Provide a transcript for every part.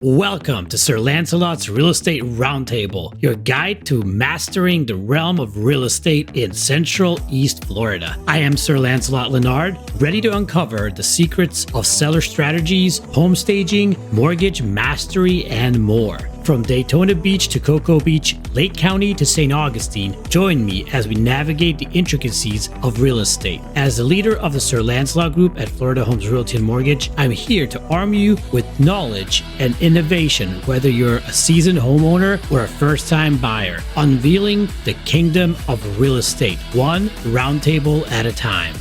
Welcome to Sir Lancelot's Real Estate Roundtable, your guide to mastering the realm of real estate in Central East Florida. I am Sir Lancelot Leonard, ready to uncover the secrets of seller strategies, home staging, mortgage mastery, and more. From Daytona Beach to Cocoa Beach, Lake County to St. Augustine, join me as we navigate the intricacies of real estate. As the leader of the Sir Lancelot Group at Florida Homes Realty and Mortgage, I'm here to arm you with knowledge and innovation, whether you're a seasoned homeowner or a first-time buyer, unveiling the kingdom of real estate, one roundtable at a time.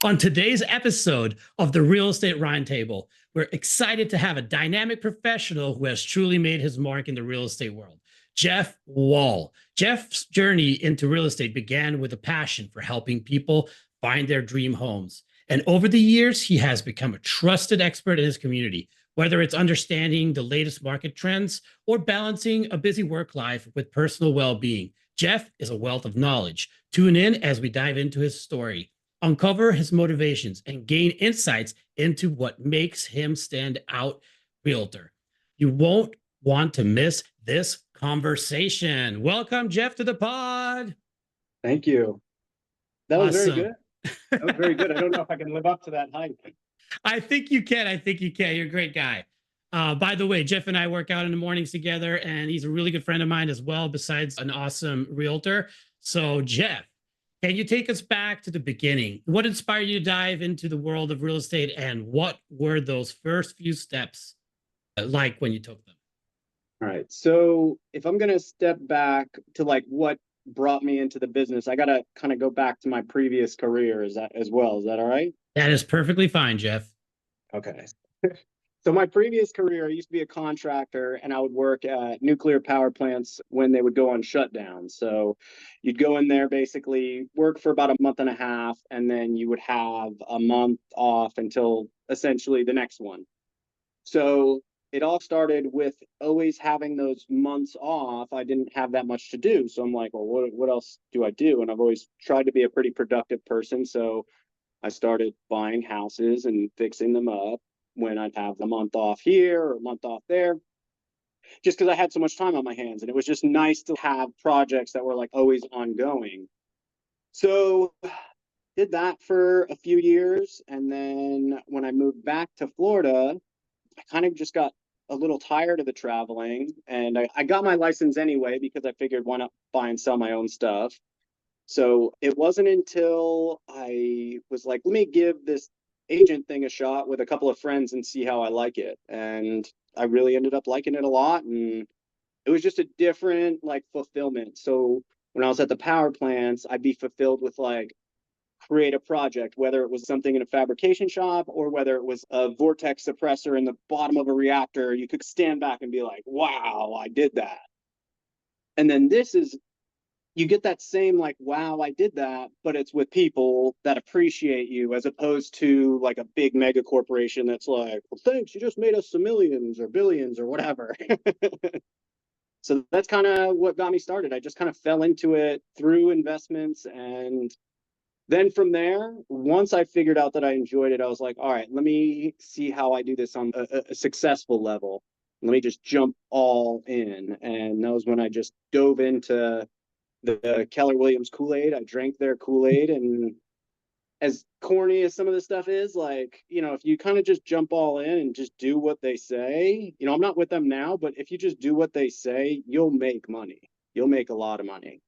On today's episode of the Real Estate Roundtable, we're excited to have a dynamic professional who has truly made his mark in the real estate world, Geoffrey Wall. Jeff's journey into real estate began with a passion for helping people find their dream homes. And over the years, he has become a trusted expert in his community, whether it's understanding the latest market trends or balancing a busy work life with personal well-being. Jeff is a wealth of knowledge. Tune in as we dive into his story, uncover his motivations, and gain insights into what makes him stand out realtor. You won't want to miss this conversation. Welcome, Jeff, to the pod. Thank you. That was Awesome. very good. That was very good. I don't know if I can live up to that hype. I think you can. You're a great guy. By the way, Jeff and I work out in the mornings together, and he's a really good friend of mine as well, besides an awesome realtor. So, Jeff, can you take us back to the beginning? What inspired you to dive into the world of real estate, and what were those first few steps like when you took them? All right. So if I'm going to step back to like what brought me into the business, I got to kind of go back to my previous career. Is that as well? Is that all right? That is perfectly fine, Jeff. Okay. So my previous career, I used to be a contractor, and I would work at nuclear power plants when they would go on shutdown. So you'd go in there, basically work for about a month and a half, and then you would have a month off until essentially the next one. So it all started with always having those months off. I didn't have that much to do. So I'm like, well, what else do I do? And I've always tried to be a pretty productive person. So I started buying houses and fixing them up when I'd have a month off here or a month off there, just because I had so much time on my hands. And it was just nice to have projects that were like always ongoing. So did that for a few years. And then when I moved back to Florida, I kind of just got a little tired of the traveling, and I got my license anyway because I figured why not buy and sell my own stuff. So it wasn't until I was like, let me give this agent thing a shot with a couple of friends and see how I like it. And I really ended up liking it a lot. And it was just a different like fulfillment. So when I was at the power plants, I'd be fulfilled with like create a project, whether it was something in a fabrication shop or whether it was a vortex suppressor in the bottom of a reactor. You could stand back and be like, wow, I did that. And then this is, you get that same like, wow, I did that, but it's with people that appreciate you as opposed to like a big mega corporation that's like, well, thanks, you just made us some millions or billions or whatever. So that's kind of what got me started. I just kind of fell into it through investments. And then from there, once I figured out that I enjoyed it, I was like, all right, let me see how I do this on a successful level. Let me just jump all in. And that was when I just dove into the Keller Williams Kool-Aid. I drank their Kool-Aid. And as corny as some of this stuff is, like, you know, if you kind of just jump all in and just do what they say, you know, I'm not with them now, but if you just do what they say, you'll make money. You'll make a lot of money.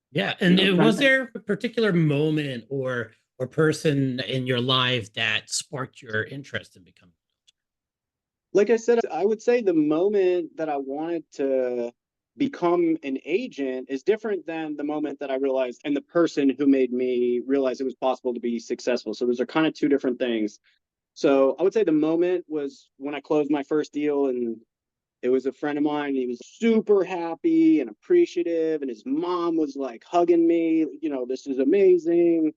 Yeah, and was there a particular moment or person in your life that sparked your interest in becoming? Like I said, I would say the moment that I wanted to become an agent is different than the moment that I realized and the person who made me realize it was possible to be successful. So those are kind of two different things. So I would say the moment was when I closed my first deal, and it was a friend of mine. He was super happy and appreciative, and his mom was like hugging me, you know, this is amazing.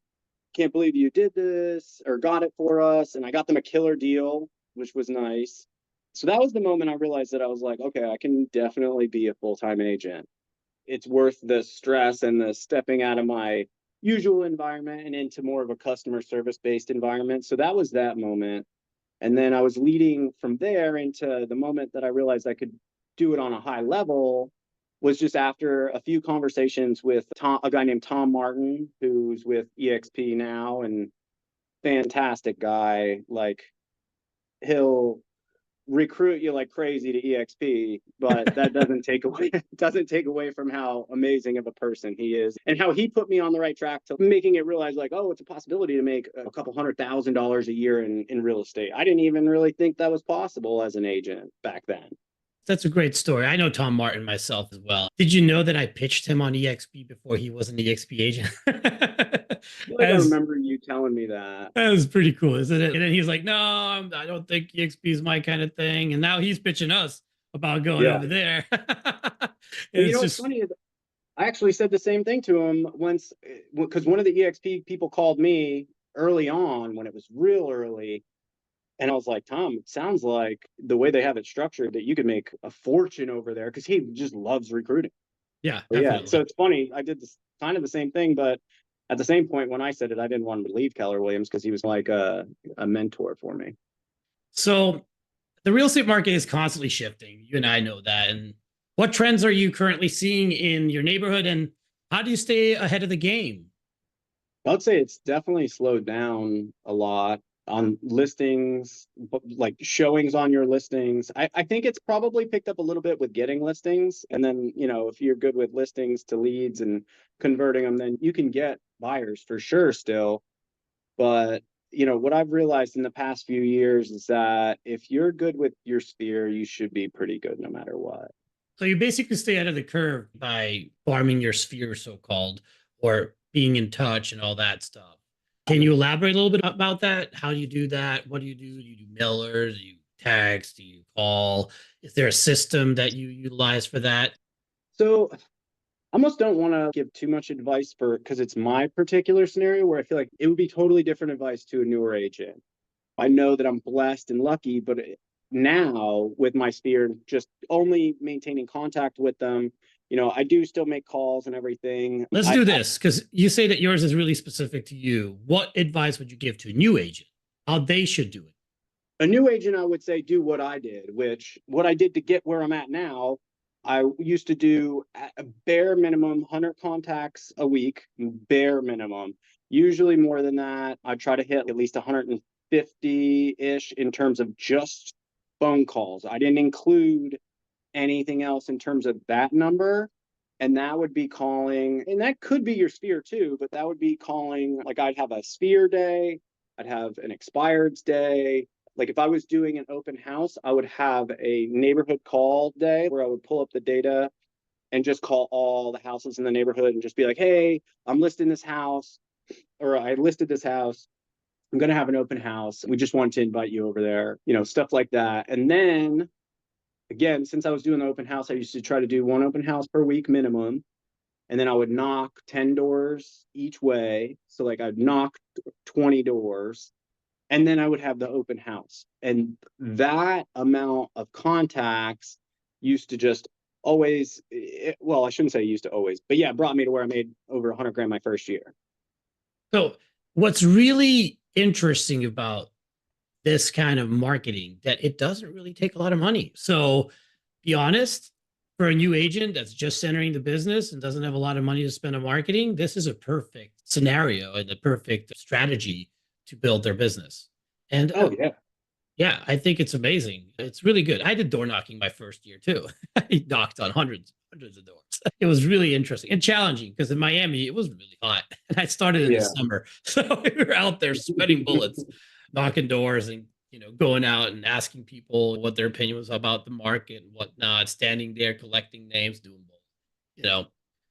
Can't believe you did this or got it for us. And I got them a killer deal, which was nice. So that was the moment I realized that I was like, okay, I can definitely be a full-time agent. It's worth the stress and the stepping out of my usual environment and into more of a customer service based environment. So that was that moment. And then I was leading from there into the moment that I realized I could do it on a high level was just after a few conversations with a guy named Tom Martin, who's with EXP now, and fantastic guy. Like, he'll recruit you like crazy to EXP, but that doesn't take away doesn't take away from how amazing of a person he is and how he put me on the right track to making it realize like, oh, it's a possibility to make a couple $100,000 a year in real estate. I didn't even really think that was possible as an agent back then. That's a great story. I know Tom Martin myself as well. Did you know that I pitched him on EXP before he was an EXP agent? I feel like I remember you telling me that. That was pretty cool, isn't it? And then he's like, "No, I don't think EXP is my kind of thing." And now he's pitching us about going Yeah. over there. Well, you It's know what's just, funny is I actually said the same thing to him once, because one of the EXP people called me early on when it was real early. And I was like, Tom, it sounds like the way they have it structured that you could make a fortune over there because he just loves recruiting. yeah, But yeah, so definitely. it's funny. I did this kind of the same thing, but at the same point when I said it, I didn't want him to leave Keller Williams because he was like a mentor for me. So the real estate market is constantly shifting. You and I know that. And what trends are you currently seeing in your neighborhood, and how do you stay ahead of the game? I'd say it's definitely slowed down a lot on listings, like showings on your listings. I think it's probably picked up a little bit with getting listings. And then, if you're good with listings to leads and converting them, then you can get buyers for sure still. But, what I've realized in the past few years is that if you're good with your sphere, you should be pretty good no matter what. So you basically stay ahead of the curve by farming your sphere, so called, or being in touch and all that stuff. Can you elaborate a little bit about that? How do you do that? What do you do? Do you do mailers? Do you text? Do you call? Is there a system that you utilize for that? So I almost don't want to give too much advice for because it's my particular scenario where I feel like it would be totally different advice to a newer agent. I know that I'm blessed and lucky, but now with my sphere, just only maintaining contact with them, I do still make calls and everything. Let's do this because you say that yours is really specific to you. What advice would you give to a new agent? How they should do it? A new agent, I would say, do what I did, which what I did to get where I'm at now. I used to do a bare minimum 100 contacts a week, bare minimum. Usually more than that. I try to hit at least 150-ish in terms of just phone calls. I didn't include anything else in terms of that number. And that would be calling, and that could be your sphere too, but that would be calling, like I'd have a sphere day, I'd have an expireds day. Like if I was doing an open house, I would have a neighborhood call day where I would pull up the data and just call all the houses in the neighborhood and just be like, hey, I'm listing this house, or I listed this house. I'm going to have an open house. We just wanted to invite you over there, stuff like that. And then again, since I was doing the open house, I used to try to do one open house per week minimum. And then I would knock 10 doors each way. So like I'd knock 20 doors and then I would have the open house. And that amount of contacts used to just always, well, I shouldn't say used to always, but yeah, brought me to where I made over 100 grand my first year. So, what's really interesting about this kind of marketing that it doesn't really take a lot of money. So, be honest, for a new agent that's just entering the business and doesn't have a lot of money to spend on marketing, this is a perfect scenario and a perfect strategy to build their business. And Oh, yeah. yeah, I think it's amazing. It's really good. I did door knocking my first year too. I knocked on hundreds of doors. It was really interesting and challenging because in Miami it was really hot, and I started in the Yeah. summer, so we were out there sweating bullets, knocking doors, and going out and asking people what their opinion was about the market and whatnot. Standing there collecting names, doing both. You know,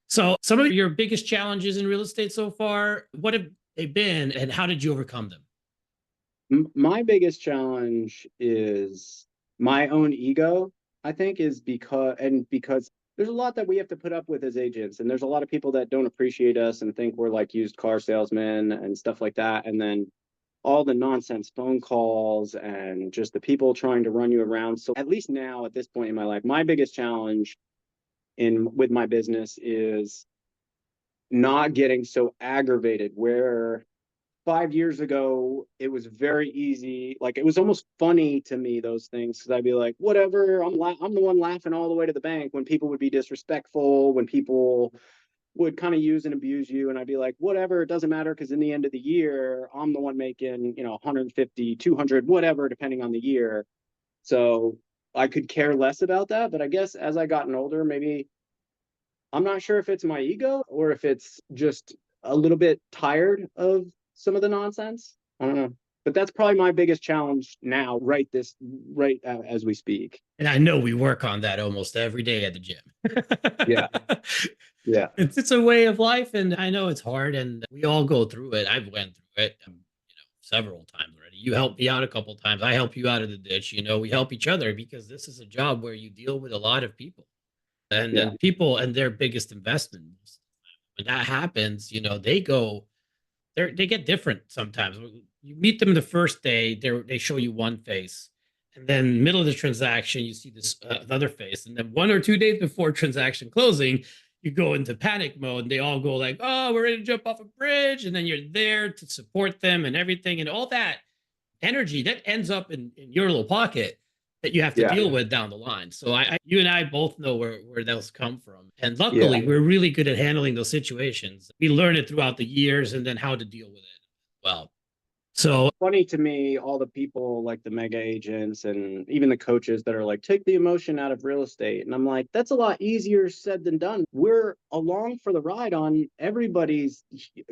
so some of your biggest challenges in real estate so far, what have they been, and how did you overcome them? My biggest challenge is my own ego, I think, is because there's a lot that we have to put up with as agents, and there's a lot of people that don't appreciate us and think we're like used car salesmen and stuff like that. And then all the nonsense phone calls and just the people trying to run you around. So at least now at this point in my life, my biggest challenge in with my business is not getting so aggravated where 5 years ago it was very easy. Like it was almost funny to me, those things, because I'd be like, whatever, I'm the one laughing all the way to the bank when people would be disrespectful, when people would kind of use and abuse you, and I'd be like, whatever, it doesn't matter, because in the end of the year I'm the one making 150, 200, whatever, depending on the year. So I could care less about that. But I guess as I gotten older, maybe, I'm not sure if it's my ego or if it's just a little bit tired of some of the nonsense. I don't know. But that's probably my biggest challenge now, right as we speak. And I know we work on that almost every day at the gym. Yeah. Yeah. It's a way of life, and I know it's hard, and we all go through it. I've went through it, several times already. You helped me out a couple times. I help you out of the ditch. We help each other because this is a job where you deal with a lot of people, and Yeah. then people and their biggest investment. When that happens, they get different sometimes. You meet them the first day, they show you one face, and then middle of the transaction, you see this other face, and then 1 or 2 days before transaction closing, you go into panic mode, and they all go like, "Oh, we're ready to jump off a bridge," and then you're there to support them and everything, and all that energy that ends up in your little pocket that you have to Yeah. deal with down the line. So you and I both know where those come from. And Yeah. luckily, we're really good at handling those situations. We learn it throughout the years and then how to deal with it. Well, so Funny to me, all the people like the mega agents and even the coaches that are like, take the emotion out of real estate. And I'm like, that's a lot easier said than done. We're along for the ride on everybody's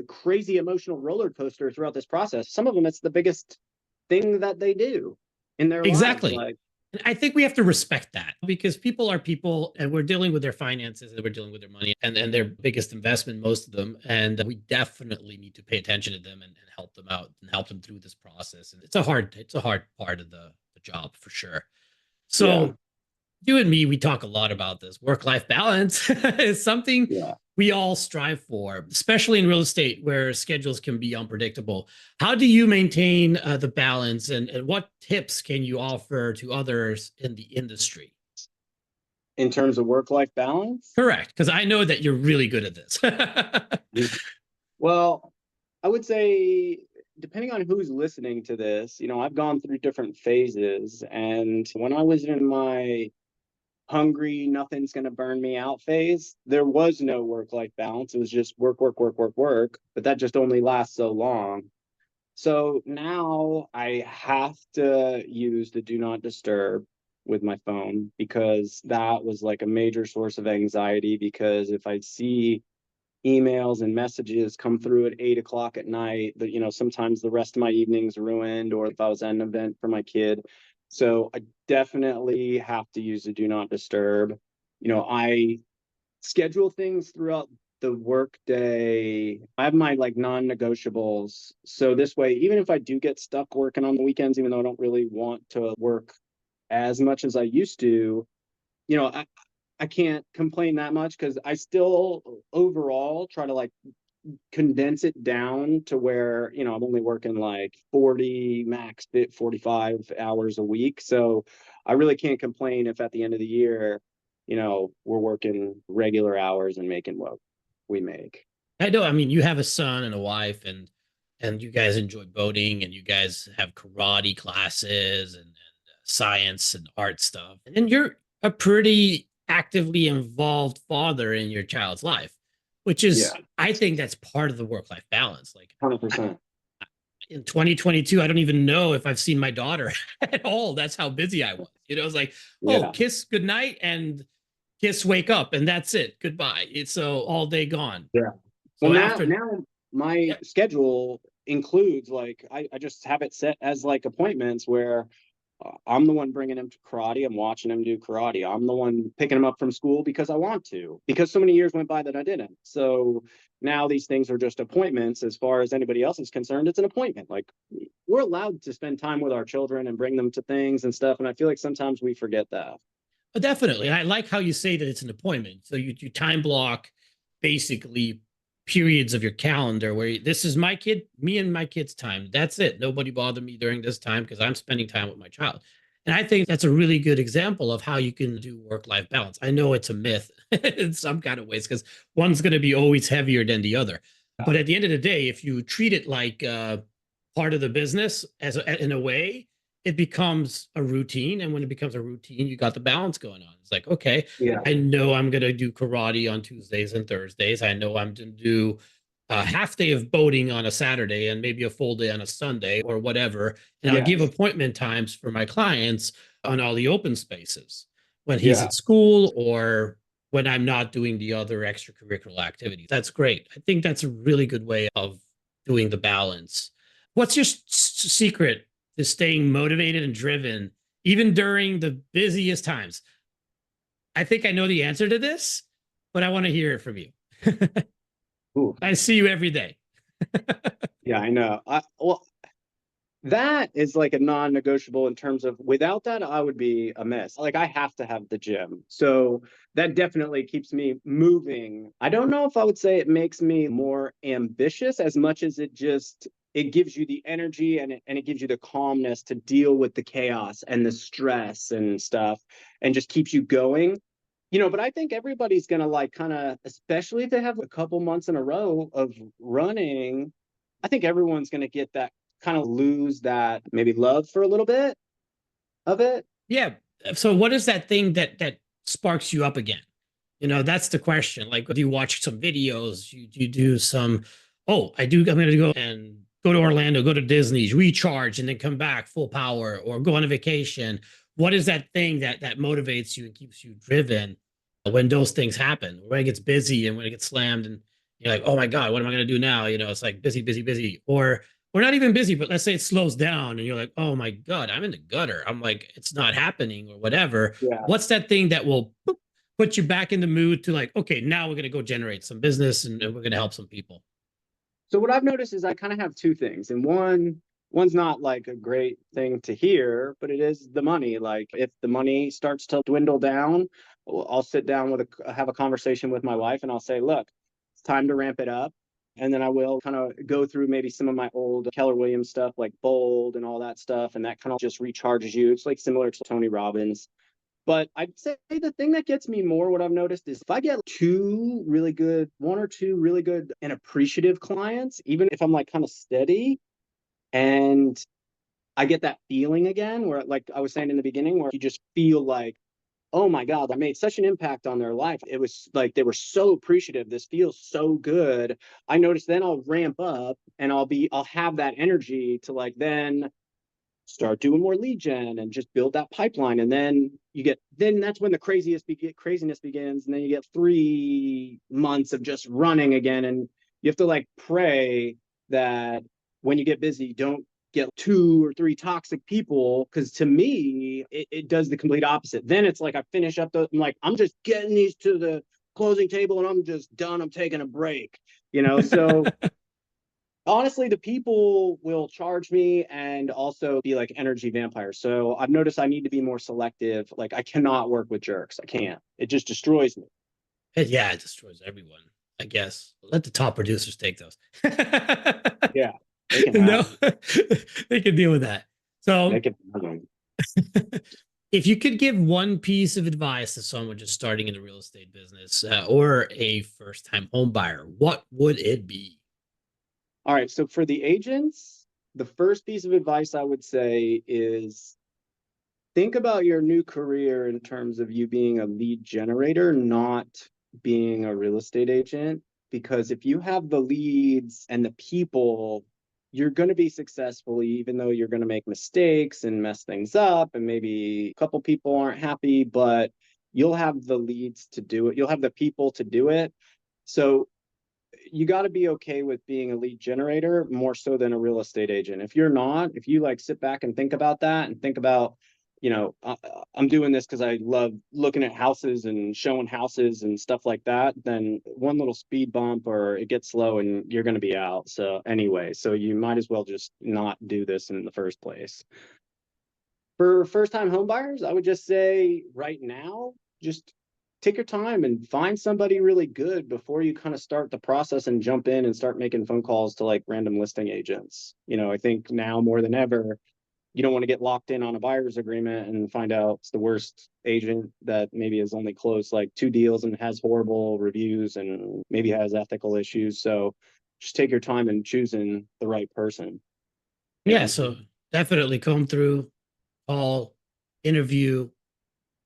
crazy emotional roller coaster throughout this process. Some of them, it's the biggest thing that they do in their lives. exactly. Like, And I think we have to respect that because people are people and we're dealing with their finances and we're dealing with their money and their biggest investment, most of them. And we definitely need to pay attention to them and help them out and help them through this process. And it's a hard part of the job for sure. yeah, So you and me, we talk a lot about this. Work-life balance is something yeah. we all strive for, especially in real estate where schedules can be unpredictable. How do you maintain the balance and what tips can you offer to others in the industry? In terms of work-life balance. Correct, because I know that you're really good at this. Well, I would say, depending on who's listening to this, I've gone through different phases. And when I was in my hungry, nothing's going to burn me out phase, there was no work-life balance. It was just work, work, work, work, work. But that just only lasts so long. So now I have to use the do not disturb with my phone, because that was like a major source of anxiety. Because if I see emails and messages come through at 8 o'clock at night, but sometimes the rest of my evening's ruined, or if I was at an event for my kid. So I definitely have to use the do not disturb. I schedule things throughout the work day. I have my like non-negotiables. So this way, even if I do get stuck working on the weekends, even though I don't really want to work as much as I used to, you know, I, I can't complain that much, because I still overall try to like condense it down to where, I'm only working like 40 max 45 hours a week. So I really can't complain if at the end of the year, we're working regular hours and making what we make. I know. I mean, you have a son and a wife, and you guys enjoy boating, and you guys have karate classes and science and art stuff, and you're a pretty actively involved father in your child's life, which is, Yeah, I think, that's part of the work-life balance. Like 100%. in 2022, I don't even know if I've seen my daughter at all. That's how busy I was. It's like, oh, Yeah. kiss goodnight and kiss wake up, and that's it. Goodbye. It's so all day gone. Yeah. Well, So now after, now my yeah, schedule includes, like, I just have it set as like appointments where I'm the one bringing him to karate. I'm watching him do karate. I'm the one picking him up from school because I want to, because so many years went by that I didn't. So now these things are just appointments. As far as anybody else is concerned, it's an appointment. Like, we're allowed to spend time with our children and bring them to things and stuff. And I feel like sometimes we forget that. definitely. And I like how you say that it's an appointment. So you time block basically periods of your calendar where this is my kid, me and my kid's time. That's it. Nobody bother me during this time because I'm spending time with my child. And I think that's a really good example of how you can do work-life balance. I know it's a myth in some kind of ways because one's going to be always heavier than the other. But at the end of the day, if you treat it like part of the business in a way, it becomes a routine. And when it becomes a routine, you got the balance going on. It's like, okay, Yeah. I know I'm going to do karate on Tuesdays and Thursdays. I know I'm going to do a half day of boating on a Saturday and maybe a full day on a Sunday or whatever. And I'll give Yes. appointment times for my clients on all the open spaces when he's Yeah. at school or when I'm not doing the other extracurricular activities. That's great. I think that's a really good way of doing the balance. What's your secret to staying motivated and driven, even during the busiest times? I think I know the answer to this, but I want to hear it from you. Ooh. I see you every day. Yeah, I know. Well, that is like a non-negotiable in terms of without that, I would be a mess. Like I have to have the gym. So that definitely keeps me moving. I don't know if I would say it makes me more ambitious as much as it gives you the energy and it gives you the calmness to deal with the chaos and the stress and stuff and just keeps you going. But I think everybody's gonna like kind of, especially if they have a couple months in a row of running, I think everyone's gonna get that kind of lose that maybe love for a little bit of it. Yeah. So what is that thing that sparks you up again? That's the question. Like, do you watch some videos? You do some, oh, I do, I'm going to go and go to Orlando, go to Disney, recharge, and then come back full power or go on a vacation. What is that thing that motivates you and keeps you driven when those things happen, when it gets busy and when it gets slammed and you're like, oh my God, what am I going to do now? It's like busy, busy, busy. Or not even busy, but let's say it slows down and you're like, oh my God, I'm in the gutter. I'm like, it's not happening or whatever. Yeah. What's that thing that will put you back in the mood to like, okay, now we're going to go generate some business and we're going to help some people? So what I've noticed is I kind of have two things, and one's not like a great thing to hear, but it is the money. Like if the money starts to dwindle down, I'll sit down have a conversation with my wife, and I'll say, look, it's time to ramp it up. And then I will kind of go through maybe some of my old Keller Williams stuff, like Bold and all that stuff, and that kind of just recharges you. It's like similar to Tony Robbins. But I'd say the thing that gets me more, what I've noticed is if I get one or two really good and appreciative clients, even if I'm like kind of steady and I get that feeling again, where like I was saying in the beginning, where you just feel like, oh my God, I made such an impact on their life. It was like they were so appreciative. This feels so good. I noticed then I'll ramp up and I'll have that energy to like then start doing more lead gen and just build that pipeline. And then that's when the craziness begins. And then you get 3 months of just running again. And you have to like pray that when you get busy, don't get 2 or 3 toxic people. Cause to me, it does the complete opposite. Then it's like I finish up I'm like, I'm just getting these to the closing table and I'm just done. I'm taking a break, so honestly, the people will charge me and also be like energy vampires. So I've noticed I need to be more selective. Like I cannot work with jerks. I can't. It just destroys me. Yeah, it destroys everyone, I guess. Let the top producers take those. Yeah, they can have No, them. they can deal with that. So They can have them. if you could give one piece of advice to someone just starting in the real estate business or a first time home buyer, what would it be? All right. So for the agents, the first piece of advice I would say is think about your new career in terms of you being a lead generator, not being a real estate agent. Because if you have the leads and the people, you're going to be successful, even though you're going to make mistakes and mess things up. And maybe a couple people aren't happy, but you'll have the leads to do it. You'll have the people to do it. So you got to be okay with being a lead generator more so than a real estate agent. If you're not, if you like sit back and think about that and think about, I'm doing this because I love looking at houses and showing houses and stuff like that, then one little speed bump or it gets slow and you're going to be out. So anyway, so you might as well just not do this in the first place. For first time home buyers, I would just say right now, just take your time and find somebody really good before you kind of start the process and jump in and start making phone calls to like random listing agents. I think now more than ever, you don't want to get locked in on a buyer's agreement and find out it's the worst agent that maybe has only closed like 2 deals and has horrible reviews and maybe has ethical issues. So just take your time in choosing the right person. Yeah, so definitely come through, call, interview.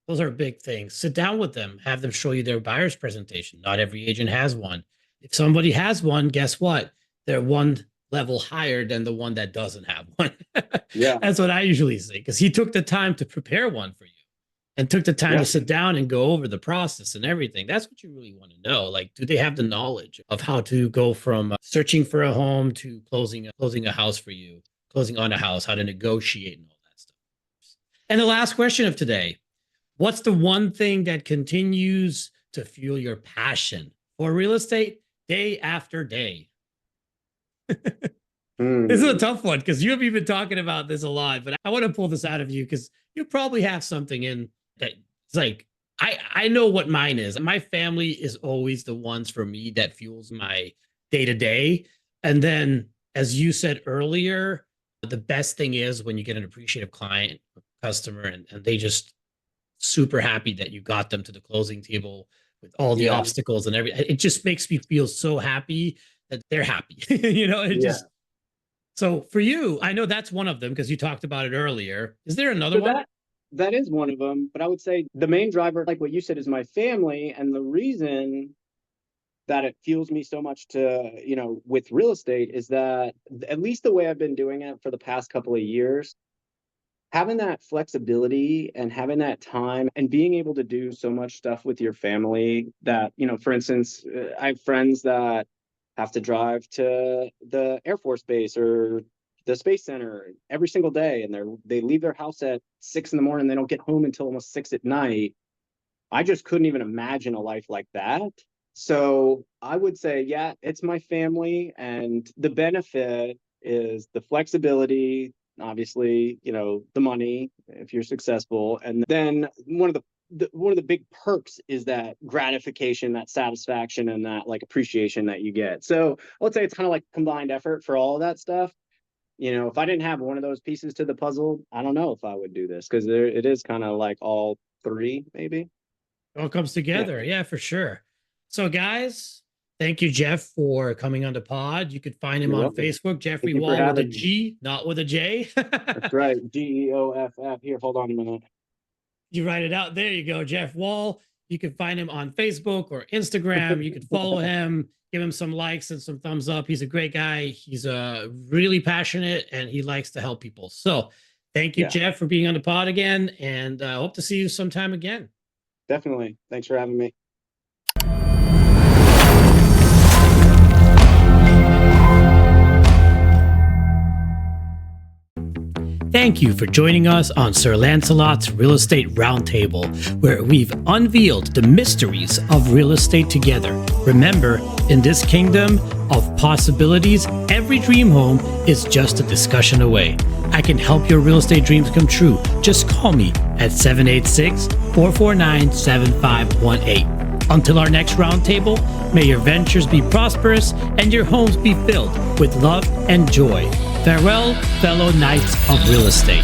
Those are big things. Sit down with them, have them show you their buyer's presentation. Not every agent has one. If somebody has one, guess what? They're one level higher than the one that doesn't have one. Yeah. That's what I usually say, because he took the time to prepare one for you and took the time to sit down and go over the process and everything. That's what you really want to know. Like, do they have the knowledge of how to go from searching for a home to closing a house for you, closing on a house, how to negotiate and all that stuff. And the last question of today, what's the one thing that continues to fuel your passion for real estate day after day? This is a tough one because you have been talking about this a lot, but I want to pull this out of you because you probably have something in that. It's like, I know what mine is. My family is always the ones for me that fuels my day to day. And then, as you said earlier, the best thing is when you get an appreciative client, customer, and they just super happy that you got them to the closing table with all the obstacles and everything. It just makes me feel so happy that they're happy. Just. So for you, I know that's one of them because you talked about it earlier. Is there another one? That is one of them, but I would say the main driver, like what you said, is my family. And the reason that it fuels me so much to, with real estate is that, at least the way I've been doing it for the past couple of years, having that flexibility and having that time and being able to do so much stuff with your family that, for instance, I have friends that have to drive to the Air Force Base or the Space Center every single day, and they leave their house at 6 a.m. They don't get home until almost 6 p.m. I just couldn't even imagine a life like that. So I would say, yeah, it's my family, and the benefit is the flexibility, obviously, the money if you're successful, and then one of the big perks is that gratification, that satisfaction, and that like appreciation that you get. So I would say it's kind of like combined effort for all of that stuff. If I didn't have one of those pieces to the puzzle, I don't know if I would do this, because it is kind of like all three, maybe. It all comes together. Yeah, for sure. So guys, thank you, Jeff, for coming on the pod. You could find him on Facebook, Geoffrey Wall with a G, not with a J. That's right. Geoff. Here, hold on a minute. You write it out. There you go, Jeff Wall. You can find him on Facebook or Instagram. You can follow him, give him some likes and some thumbs up. He's a great guy. He's really passionate and he likes to help people. So thank you, Jeff, for being on the pod again. And I hope to see you sometime again. Definitely. Thanks for having me. Thank you for joining us on Sir Lancelot's Real Estate Roundtable, where we've unveiled the mysteries of real estate together. Remember, in this kingdom of possibilities, every dream home is just a discussion away. I can help your real estate dreams come true. Just call me at 786-449-7518. Until our next roundtable, may your ventures be prosperous and your homes be filled with love and joy. Farewell, fellow knights of real estate.